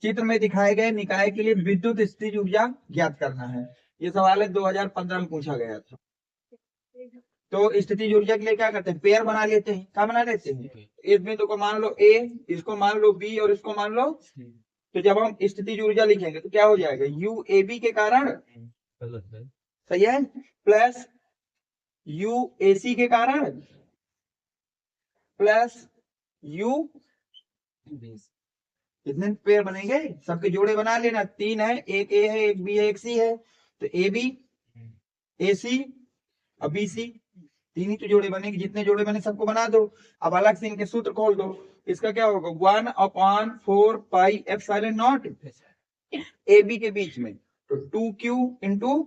चित्र में दिखाए गए निकाय के लिए विद्युत स्थितिज ऊर्जा ज्ञात करना है। ये सवाल है 2015 में पूछा गया था। तो स्थितिज ऊर्जा के लिए क्या करते हैं, पेयर बना लेते हैं। क्या बना लेते हैं, इस बिंदु को मान लो ए, इसको मान लो बी और इसको मान लो। तो जब हम स्थितिज ऊर्जा लिखेंगे तो क्या हो जाएगा, यू ए बी के कारण, सही है, प्लस यू ए सी के कारण प्लस यू, कितने पेयर बनेंगे, सबके जोड़े बना लेना। 3 है, एक ए है, एक बी है, एक सी है। तो ए बी, ए सी और बी सी, 3 ही तो जोड़े बनेंगे। जितने जोड़े बने सबको बना दो। अब अलग से इनके सूत्र खोल दो। इसका क्या होगा, 1/4 pi epsilon not A B के बीच में, तो 2q इंटू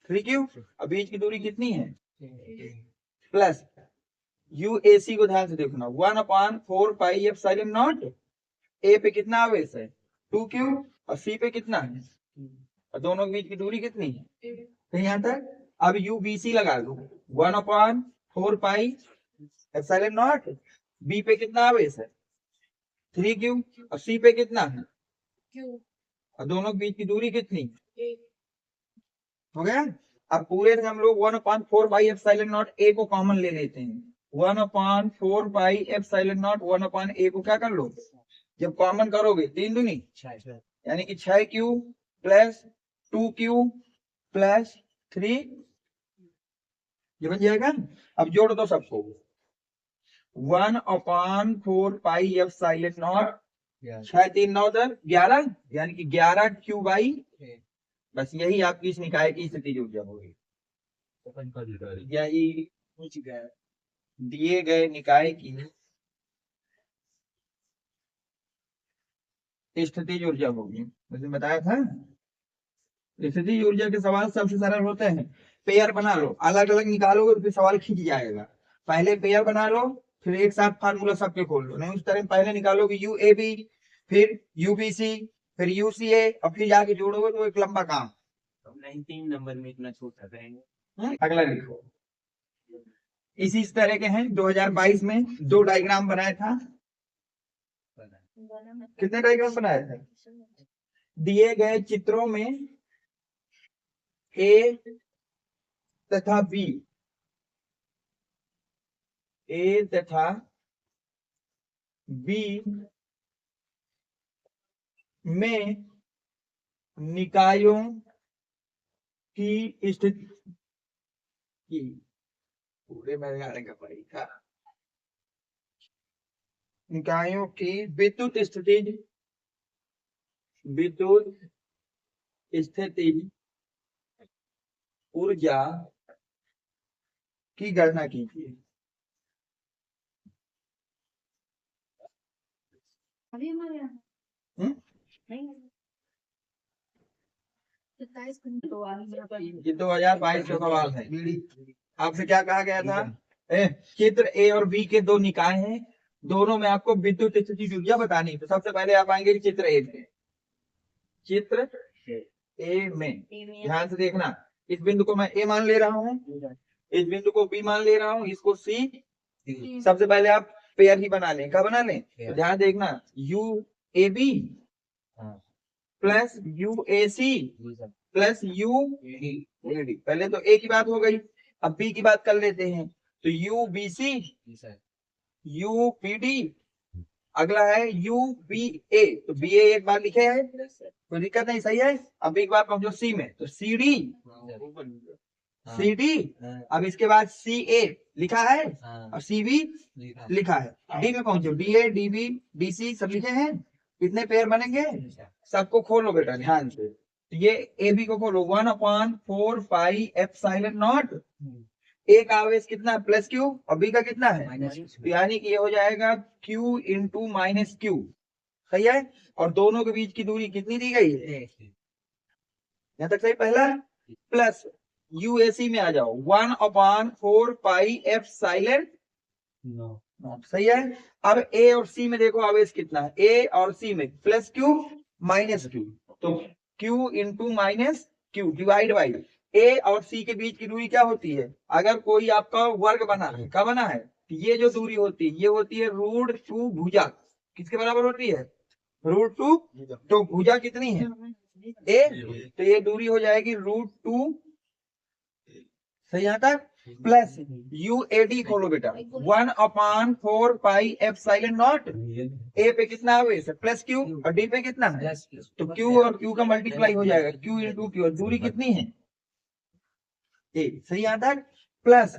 3q। अब बीच की दूरी कितनी है, प्लस यू ए सी को ध्यान से देखना, 1/4 पाई एप्सिलॉन नॉट। ए पे कितना आवेश है, 2q, और सी पे कितना है, और दोनों के बीच की दूरी कितनी है, तो यहाँ तक। अब यू बी सी लगा दो, 1/4 पाई एप्सिलॉन नॉट। बी पे कितना आवेश है, 3q, और सी पे कितना है, और दोनों के बीच की दूरी कितनी, हो गया। अब पूरे से हम लोग 1/4 पाई एप्सिलॉन नॉट ए को कॉमन ले लेते हैं। 1/4 पाई एप्सिलॉन नॉट 1/a को क्या कर लो, जब कॉमन करोगे 3 दूनी, यानी कि 6q प्लस 2q प्लस 3, ये बन जाएगा। अब जोड़ दो सबको, 1/4 पाई एप्सिलॉन नॉट, 6 3 9 10 11, यानी कि 11q बाई, बस यही आपकी इस निकाय की स्थितिज ऊर्जा होगी। यही दिए गए निकाय की स्थितिज ऊर्जा होगी। मुझे बताया था, स्थितिज ऊर्जा के सवाल सबसे सरल होते हैं। पेयर बना लो, अलग अलग निकालोगे तो फिर सवाल खींच जाएगा। पहले पेयर बना लो, फिर एक साथ फार्मूला सबके खोल लो। नहीं उस तरह पहले निकालोगे यू ए बी, फिर यू बी सी, फिर यू सी ए, और फिर जाके जोड़ोगे तो एक लंबा काम। 19 नंबर में इतना छोटा रहेंगे। अगला लिखो। इसी तरह के हैं, 2022 में 2 डायग्राम बनाया था। कितने डायग्राम बनाया था, दिए गए चित्रों में ए तथा बी, ए तथा बी में निकायों की स्थिति की, पूरे मैदान का परीक्षा, निकायों की विद्युत स्थिति ऊर्जा की गणना कीजिए। अभी हमारे यहाँ नहीं ये 2022 का सवाल है। आपसे क्या कहा गया था, चित्र ए और बी के 2 निकाय हैं, दोनों में आपको विद्युत स्थिति ऊर्जा बतानी है। तो सबसे पहले आप आएंगे चित्र ए में। चित्र ए में ध्यान से देखना, इस बिंदु को मैं ए मान ले रहा हूँ, इस बिंदु को बी मान ले रहा हूँ, इसको सी। सबसे पहले आप पेयर ही बना लें। क्या बना लें, तो ध्यान देखना, U A B plus U A C plus U A D. पहले तो ए की बात हो गई, अब बी की बात कर लेते हैं। तो U B C, U P D, अगला है यू बी ए। तो बी ए एक बार लिखे हैं, कोई दिक्कत नहीं, सही है। अब एक बार पहुंचो सी में, तो सी डी, सी डी। अब इसके बाद सी ए लिखा है और सी बी लिखा है। डी में पहुंचो, D A D B D C सब लिखे हैं। कितने पेयर बनेंगे, सबको खोलो बेटा ध्यान से। तो ये ए बी को खोलो, 1/4 पाई एप्सिलॉन नॉट। ए का आवेश कितना है, प्लस क्यू, और बी का कितना है, तो यानी कि ये हो जाएगा क्यू इंटू माइनस क्यू, सही है। और दोनों के बीच की दूरी कितनी दी गई है, यहाँ तक सही। पहला प्लस यूएसी में आ जाओ, 1/4 पाई एप्सिलॉन नॉट, सही है। अब ए और सी में देखो आवेश कितना है, ए और सी में प्लस क्यू माइनस क्यू, तो Q into minus Q divide by A और सी के बीच की दूरी क्या होती है, अगर कोई आपका वर्ग बना है, क्या बना है, ये जो दूरी होती है ये होती है √2 भुजा, किसके बराबर होती है, √2, तो भुजा कितनी है ए, तो ये दूरी हो जाएगी √2, सही यहाँ तक, प्लस UAD खोलो बेटा, 1/4πε0, ए पे कितना है वैसे प्लस क्यू और डी पे कितना है, तो क्यू और क्यू का मल्टीप्लाई हो जाएगा, क्यू इंटू क्यू, और दूरी कितनी है ए, सही यहाँ तक, प्लस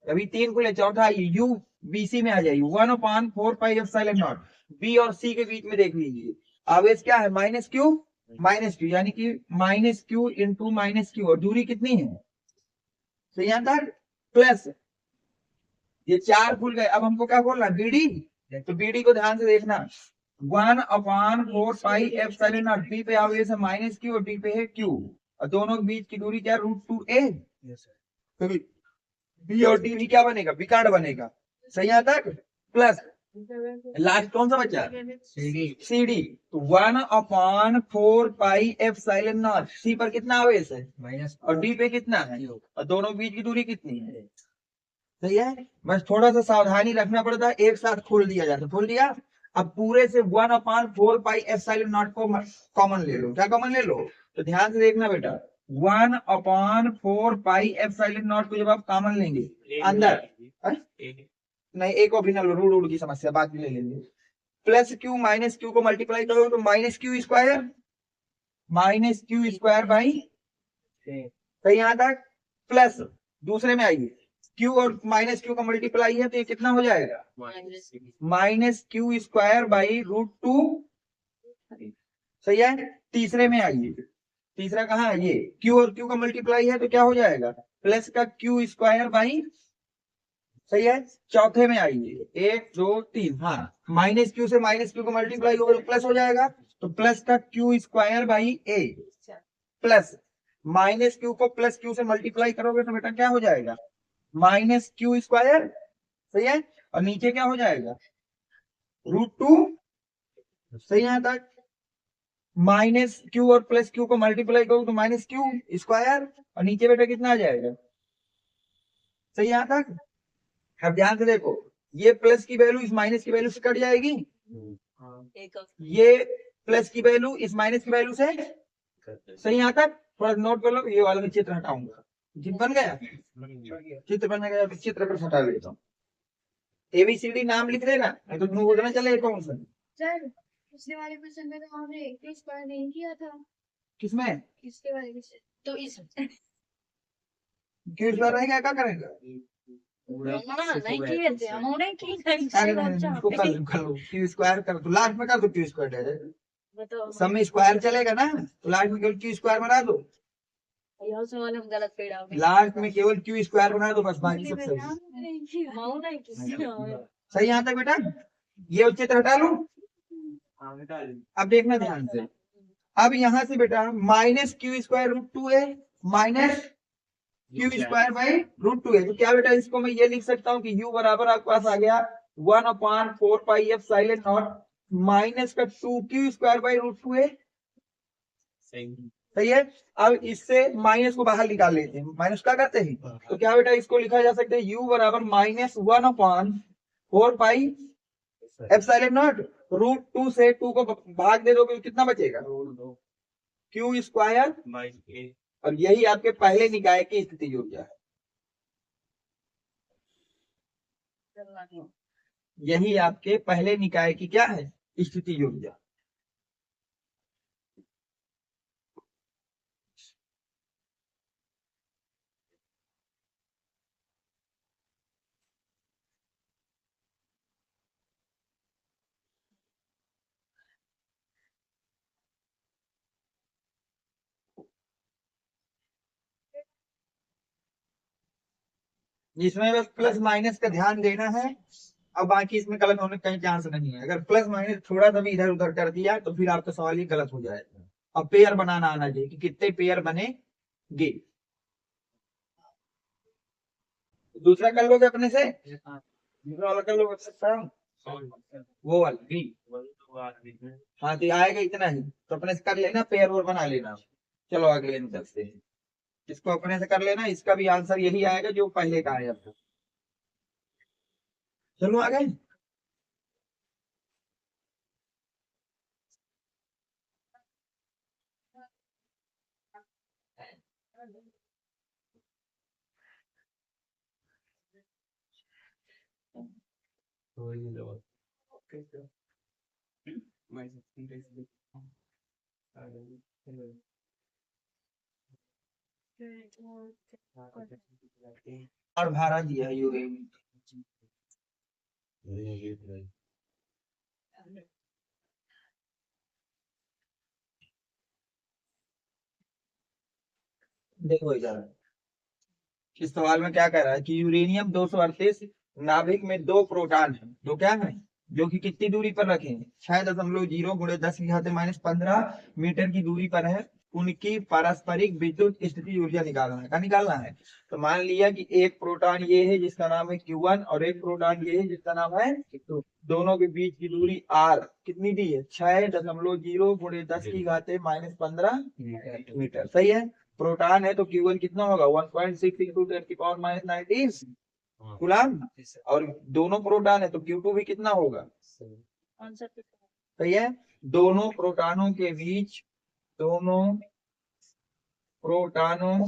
अभी 3 को ले, चौथा यू BC में आ जाएगी 1/4πε0, बी और सी के बीच में देख लीजिए, आवेश क्या है माइनस क्यू, यानी कि -q इंटू -q, और दूरी कितनी है, तो यहाँ तक, प्लस ये 4 खुल गए, अब हमको क्या खोलना BD, तो BD को ध्यान से देखना, 1/4πε0, बी पे आवेश है -q और डी पे है q, और दोनों के बीच की दूरी क्या, √2a, तो बी और डी भी क्या बनेगा, विकर्ण बनेगा, सही यहाँ तक, प्लस लास्ट कौन सा बचा, CD, तो 1/4πε0, सी पर कितना आवेश है और डी पे कितना है, और दोनों के बीच की दूरी कितनी है, सही है, बस थोड़ा सा सावधानी रखना पड़ता है, एक साथ खोल दिया जाता, खोल दिया, अब पूरे से 1/4πε0 को कॉमन ले लो, क्या कॉमन ले लो, तो ध्यान से देखना बेटा, 1/4πε0 को जब आप कॉमन लेंगे अंदर, नहीं एक को भी ना लो, रूट की समस्या बाद में ले लेंगे, प्लस क्यू माइनस क्यू को मल्टीप्लाई करो तो -q² बाई, तो यहाँ तक, प्लस दूसरे में आइए, क्यू और -q का मल्टीप्लाई है तो ये कितना हो जाएगा, -q² बाई √2, सही है, तीसरे में आइए, तीसरा कहाँ है ये, क्यू और क्यू का मल्टीप्लाई है तो क्या हो जाएगा, प्लस का q² बाई, सही है, चौथे में आइए 1 2 3, हाँ -q से -q को मल्टीप्लाई होगा तो प्लस हो जाएगा, तो प्लस का q² by a, plus -q को प्लस q से मल्टीप्लाई करोगे तो बेटा क्या हो जाएगा, -q², सही है, और नीचे क्या हो जाएगा √2, सही है, तक -q और प्लस q को मल्टीप्लाई करो तो -q², और नीचे बेटा कितना आ जाएगा, सही यहाँ तक, अब ध्यान से देखो, ये प्लस की वैल्यू इस माइनस की वैल्यू से कट जाएगी, ये प्लस की वैल्यू इस माइनस की वैल्यू से, सही यहाँ तक, थोड़ा नोट कर लो, ये वाला मैं चित्र हटाऊंगा, चित्र बन गया, चित्र बन गया, चित्र पर हटा लेता हूँ, ABCD नाम लिख देना, नहीं तो तुम उतना चले कौन सा, सर पिछले वाले क्वेश्चन में तो हमने q² नहीं किया था, किसमें इसके वाले क्वेश्चन तो इस q² रहेगा, क्या करेगा, नहीं किए थे हम, नहीं किए थे, इसको कर लो q² कर दो, लास्ट में कर दो q², बताओ सब में स्क्वायर चलेगा ना, तो लास्ट में केवल q² बना दो, यार सवाल हम गलत पेड़ आ गए, लास्ट में केवल q² बना दो, बस बाकी सब सही, माऊ नहीं किसी सही यहाँ तक बेटा, ये चित्र हटा लो, अब देखना ध्यान से, अब यहाँ से बेटा -q²√2a, -q² बाई √2a, तो क्या बेटा इसको मैं ये लिख सकता हूँ कि u बराबर आपके पास आ गया 1/4πε0 माइनस का 2q² बाई √2a, सही है, अब इससे माइनस को बाहर निकाल लेते हैं, माइनस क्या करते हैं, तो क्या बेटा इसको लिखा जा सकता है u बराबर -1/4πε0, √2 से 2 को भाग दे दोगे तो कितना बचेगा, q², और यही आपके पहले निकाय की स्थिति ऊर्जा है, यही आपके पहले निकाय की क्या है, स्थिति ऊर्जा, जिसमें बस प्लस माइनस का ध्यान देना है, अब बाकी इसमें गलत होने का कहीं चांस नहीं है, अगर प्लस माइनस थोड़ा सा भी इधर उधर कर दिया तो फिर आपका सवाल ही गलत हो जाएगा, अब पेयर बनाना आना चाहिए कि कितने पेयर बनेंगे, दूसरा कर लोगे अपने से, दूसरा वाला कर लोगे सकता हूँ, वो वाला भी, हाँ तो आएगा इतना ही, तो अपने से कर लेना, पेयर और बना लेना, चलो अगले में चलते हैं, इसको अपने से कर लेना, इसका भी आंसर यही आएगा जो पहले का आया था, चलो आगे, और भाड़ा दिया है यूरेनियम। देखो इधर इस सवाल में क्या कह रहा है कि यूरेनियम 238 नाभिक में दो प्रोटॉन है, दो क्या है, जो कि कितनी दूरी पर रखे हैं, 6.0 गुणे 10⁻15 मीटर की दूरी पर है। उनकी पारस्परिक विद्युत स्थिति ऊर्जा निकालना है। तो मान लिया कि एक प्रोटॉन ये है जिसका नाम है Q1 और एक प्रोटॉन ये है जिसका नाम है Q2। दोनों के बीच की दूरी R कितनी दी है, 6.0 गुणे 10⁻15 मीटर। सही है। प्रोटॉन है तो Q1 कितना होगा, 1.6 इंटू 10⁻19 कूलम। और दोनों प्रोटॉन है तो Q2 भी कितना होगा, सही है। दोनों प्रोटॉनों के बीच, दोनों प्रोटॉनों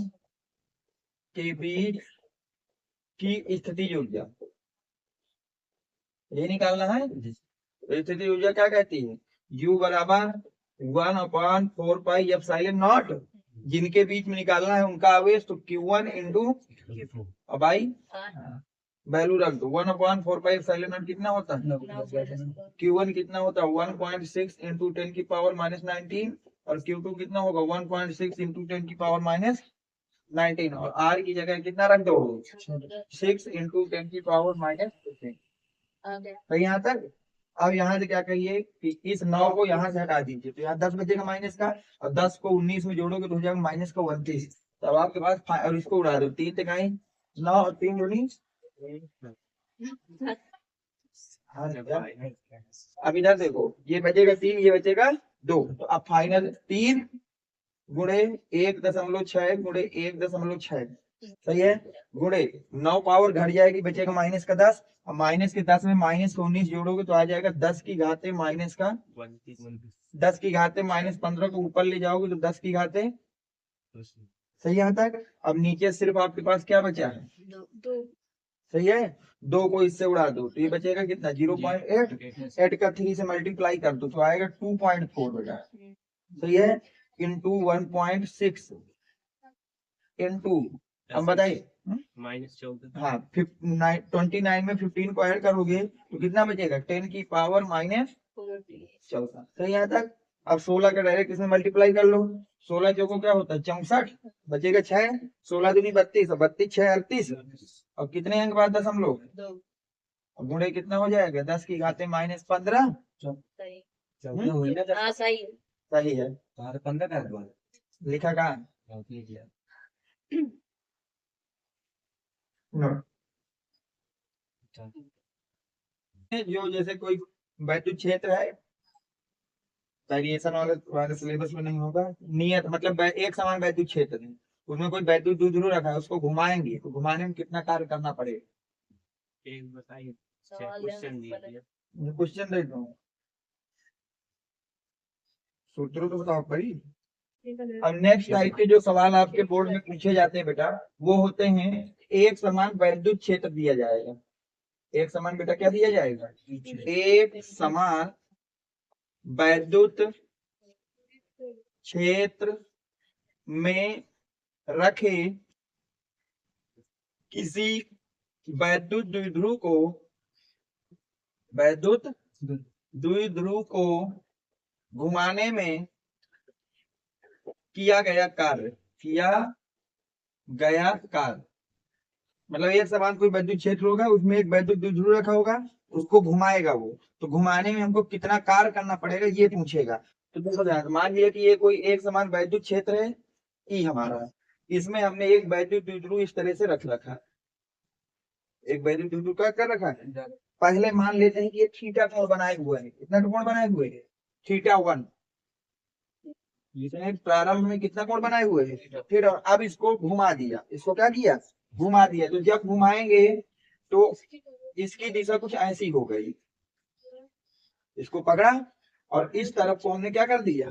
के बीच की स्थिति ऊर्जा ये निकालना है। स्थिति ऊर्जा क्या कहती है, U बराबर 1/4πε0। जिनके बीच में निकालना है उनका आवेश, तो Q1 इंटू भाई वैल्यू रख दो, 1/4πε0 कितना होता है, Q1 कितना होता है 1.6 इंटू 10⁻19 और Q2 कितना होगा 1.6 इंटू 10⁻19 और R की जगह कितना रख दो, 6 इंटू 10⁻15। तो यहाँ तक। अब यहाँ से क्या कहिए कि इस 9 को यहाँ से हटा दीजिए, तो यहाँ 10 बचेगा माइनस का, और 10 को 19 में जोड़ोगे तो हो जाएगा माइनस का 29। तो अब आपके पास और इसको उड़ा दो, 3 तिगाई 9 और 3 19। अब इधर देखो, ये बचेगा 3, ये बचेगा 2, तो अब फाइनल 3 गुणे 1.6 गुणे 1.6, सही है, गुणे 9 पावर घट जाएगी, बचेगा माइनस का 10, और माइनस के 10 में माइनस को 19 जोड़ोगे तो आ जाएगा 10 की घाते माइनस का 10 की घाते माइनस 15 को ऊपर ले जाओगे तो 10 की घाते, सही है तक। अब नीचे सिर्फ आपके पास क्या बचा है, सही है, 2 को इससे उड़ा दो तो ये बचेगा कितना 0.8, 8 का 3 से मल्टीप्लाई कर दो तो आएगा 2.4 बेटा, सही है, इंटू 1.6 इंटू, हम बताइए हाँ 29 में 15 को ऐड करोगे तो कितना बचेगा 10 की पावर -14, सही यहाँ तक। अब 16 का डायरेक्ट इसमें मल्टीप्लाई कर लो, 16 चौको क्या होता है 64, बचेगा 6, 16 दूनी 32, 32 6 38, और कितने अंक बाद दशमलव, गुणे कितना हो जाएगा 10 की घाते -15। सही है, 15 लिखा कहाँ, जो जैसे कोई वैद्युत क्षेत्र है, वेरिएशन वाले सिलेबस में नहीं होगा, नियत मतलब एक समान वैद्युत क्षेत्र है, उसमें कोई वैद्युत द्विध्रुव रखा है, उसको घुमाएंगे तो घुमाने में कितना कार्य करना पड़ेगा, क्वेश्चन देख रहा हूँ, सूत्र तो बताओ भाई। अब नेक्स्ट टाइप के जो सवाल आपके बोर्ड में पूछे जाते हैं बेटा, वो होते हैं एक समान वैद्युत क्षेत्र दिया जाएगा, एक समान बेटा क्या दिया जाएगा, एक समान वैद्युत क्षेत्र में रखे किसी वैद्युत द्विध्रुव को घुमाने में किया गया कार्य, मतलब एक समान कोई वैद्युत क्षेत्र होगा, उसमें एक वैद्युत द्विध्रुव रखा होगा, उसको घुमाएगा वो, तो घुमाने में हमको कितना कार्य करना पड़ेगा ये पूछेगा। तो देखो मान लिया कि ये कोई एक समान वैद्युत क्षेत्र है ई हमारा, इसमें हमने एक वैद्युत द्विध्रुव इस तरह से रख रखा, एक वैद्युत द्विध्रुव का कर रखा है। पहले मान लेते हैं कि ये थीटा कोण बनाए हुए है, कितना कोण बनाए हुए है, θ1, प्रारंभ में कितना कोण बनाए हुए है थीटा। अब इसको घुमा दिया, इसको क्या किया, घुमा दिया, तो जब घुमाएंगे तो इसकी दिशा कुछ ऐसी हो गई, इसको पकड़ा और इस तरफ को हमने क्या कर दिया,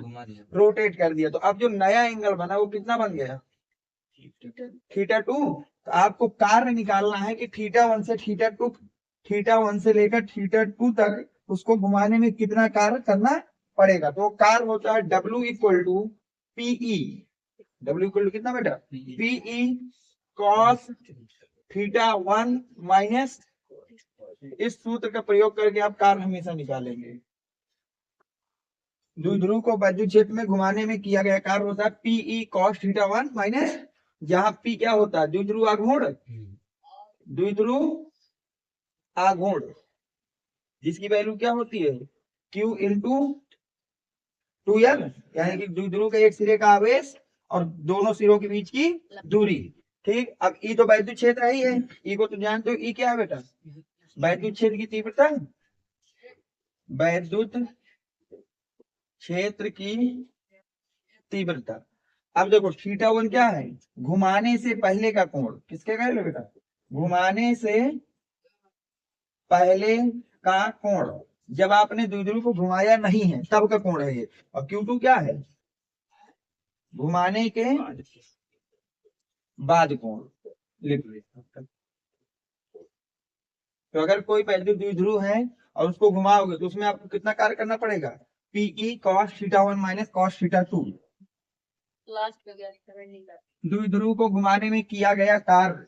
रोटेट कर दिया, तो अब जो नया एंगल बना वो कितना बन गया, थीटा 2। तो आपको कार्य निकालना है कि थीटा 1 से थीटा 1 से लेकर थीटा 2 तक उसको घुमाने में कितना कार्य करना पड़ेगा। तो कार्य होता है W equal to PE. W equal to कितना बेटा, पीई कॉस थीटा 1 माइनस, इस सूत्र का प्रयोग करके आप कार्य हमेशा निकालेंगे। द्विध्रुव को वैद्युत क्षेत्र में घुमाने में किया गया कार्य होता है पीई कॉस थीटा 1 माइनस, जहां पी क्या होता है, द्विध्रुव आघूर्ण, द्विध्रुव आघूर्ण, जिसकी वैल्यू क्या होती है Q इंटू 2L, यानी कि द्विध्रुव के एक सिरे का आवेश और दोनों सिरों के बीच की दूरी। ठीक, अब ई तो वैद्युत क्षेत्र ही है, ई को तो जानते हो, ई क्या है बेटा, वैद्युत क्षेत्र की तीव्रता, वैद्युत क्षेत्र की तीव्रता। अब देखो थीटा 1 क्या है, घुमाने से पहले का कोण, किसके कह लो बेटा, घुमाने से पहले का कोण, जब आपने द्विध्रुव को घुमाया नहीं है तब का कोण है ये। और Q2 क्या है, घुमाने के बाद कोण। लिख लो। तो अगर कोई वैद्युत द्विध्रुव है और उसको घुमाओगे तो उसमें आपको कितना कार्य करना पड़ेगा, PE cos theta 1 minus cos theta 2। द्विध्रुव को घुमाने में किया गया कार्य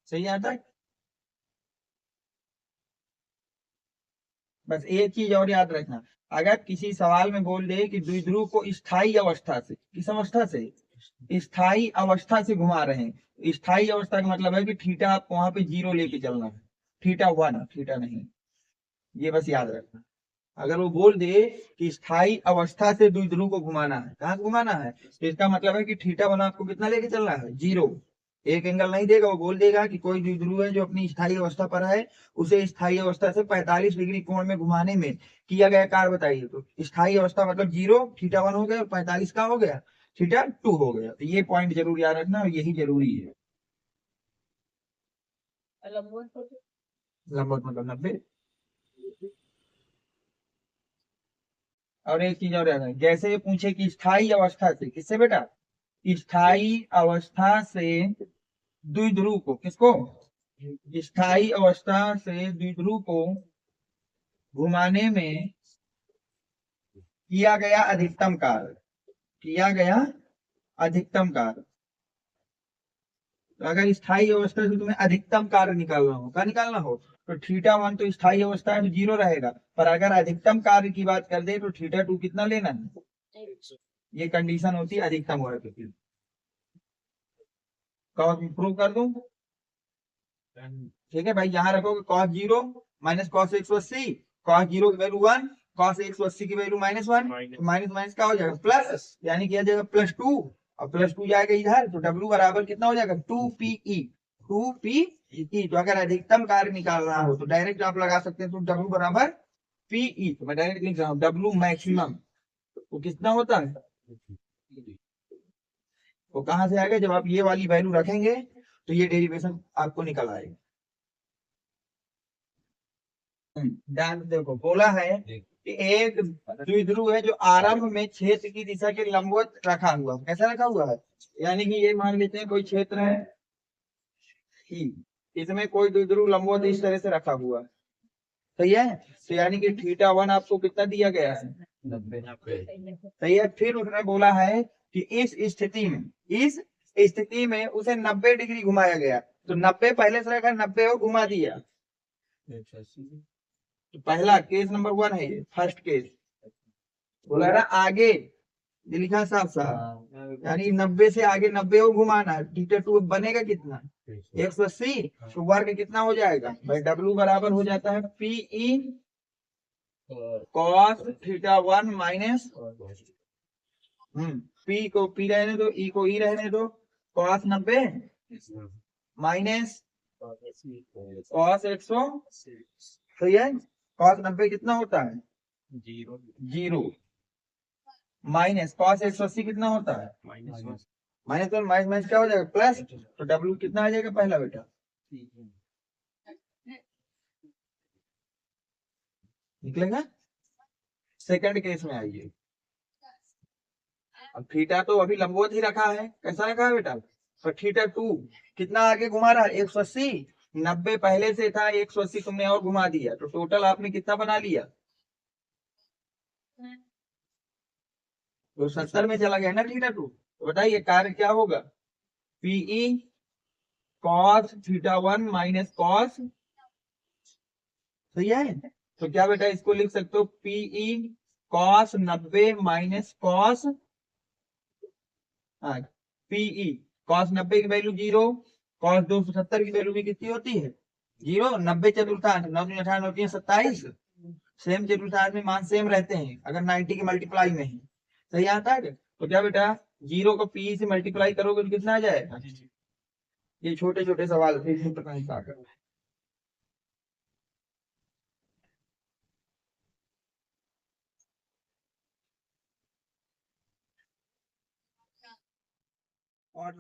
सही आता है। बस एक चीज और याद रखना, अगर किसी सवाल में बोल दे कि द्विध्रुव को स्थायी अवस्था से, किस अवस्था से, स्थायी अवस्था से घुमा रहे हैं, स्थायी अवस्था का मतलब है कि थीटा आपको वहां पे 0 लेके चलना है, थीटा 1, थीटा नहीं, ये बस याद रखना। अगर वो बोल दे कि स्थायी अवस्था से द्विध्रुव को घुमाना है, कहाँ घुमाना है, तो इसका मतलब है कि थीटा 1 आपको कितना लेके चलना है, 0। एक एंगल नहीं देगा, वो बोल देगा कि कोई द्विध्रुव है जो अपनी स्थायी अवस्था पर है, उसे स्थायी अवस्था से 45 डिग्री कोण में घुमाने में किया गया कार्य बताइए। तो स्थायी अवस्था मतलब 0, थीटा 1 हो गया, और 45 का हो गया, थीटा 2 हो गया। तो ये पॉइंट जरूर याद रखना, और यही जरूरी है। लंबवत मतलब 90। और एक चीज और याद है, जैसे ये पूछे कि स्थायी अवस्था से, किससे बेटा, स्थायी अवस्था से द्विध्रुव को, किसको, स्थायी अवस्था से द्विध्रुव को घुमाने में किया गया अधिकतम कार्य, किया गया अधिकतम कार्य। तो अगर स्थायी अवस्था से तुम्हें अधिकतम कार्य निकालना हो, क्या निकालना हो, तो थीटा 1 तो स्थायी अवस्था है तो 0 रहेगा, पर अगर अधिकतम कार्य की बात कर दे तो थीटा 2 कितना लेना है, ये कंडीशन होती है अधिकतम हो रहा है। कॉस प्रूव कर दूं, ठीक है भाई, यहाँ रखोगे cos 0 माइनस cos 180, cos 0 की वैल्यू 1, cos 180 की वैल्यू -1, माइनस माइनस क्या हो जाएगा प्लस, यानी कि आ जाएगा +2, और +2 जाएगा इधर, तो W बराबर कितना हो जाएगा 2PE, 2PE। तो अगर अधिकतम कार्य निकालना हो तो डायरेक्ट आप लगा सकते हैं, तो W बराबर PE, तो मैं डायरेक्ट लिख रहा हूँ W मैक्सिमम, तो कितना होता है, वो कहां से आएगा, जब आप ये वाली वैल्यू रखेंगे तो ये डेरिवेशन आपको निकल आएगा। ध्यान से देखो, बोला है कि एक द्विध्रुव है जो आरंभ में क्षेत्र की दिशा के लंबवत रखा हुआ, कैसा रखा हुआ है, यानी कि ये मान लेते हैं कोई क्षेत्र है, इसमें कोई द्विध्रुव लंबवत इस तरह से रखा हुआ है, सही है। तो यानी कि थीटा 1 आपको कितना दिया गया है, 90। सही है। फिर उसने बोला है कि इस स्थिति में उसे 90 डिग्री घुमाया गया, तो 90 पहले से रखा, 90 और घुमा दिया। तो पहला केस नंबर 1 है ये, फर्स्ट केस। बोला ना आगे ये लिखा है साफ साफ, यानी 90 से आगे 90 को घुमाना है। थीटा टू बनेगा कितना, 180। तो वर्ग कितना हो जाएगा भाई, डब्ल्यू बराबर हो जाता है P E cos theta one minus, P को पी रहने दो, ई को ई रहने दो, कॉस 90 माइनस कॉस 100। सही है, कॉस 90 कितना होता है, जीरो, माइनस कॉस 180 कितना होता है, माइनस तो माइनस माइनस क्या हो जाएगा, प्लस। तो डब्ल्यू कितना आ जाएगा पहला बेटा, निकलेगा। सेकंड केस में आइए, अब थीटा तो अभी लंबवत ही रखा है, कैसा रखा है बेटा, तो थीटा टू कितना आगे घुमा रहा है, 180। 90 पहले से था, 180 तुमने और घुमा दिया, तो टोटल आपने कितना बना लिया, तो 70 में चला गया ना थीटा टू। तो बताइए कार्य क्या होगा, PE cos theta one minus cos. सही है, तो क्या बेटा इसको लिख सकते हो, पीई कॉस 90 माइनस कॉस, हाँ पीई कॉस 90 की वैल्यू जीरो, कॉस 270 की वैल्यू भी कितनी होती है, जीरो। 90 चतुर्थांश 9 18 होती है 27, सेम चतुर्थांश में मान सेम रहते हैं अगर 90 की मल्टीप्लाई में है। सही आता है, तो क्या बेटा जीरो को पी से मल्टीप्लाई करोगे तो कितना आ जाएगा। ये छोटे छोटे सवाल थे, इसमें पता नहीं क्या करना है। और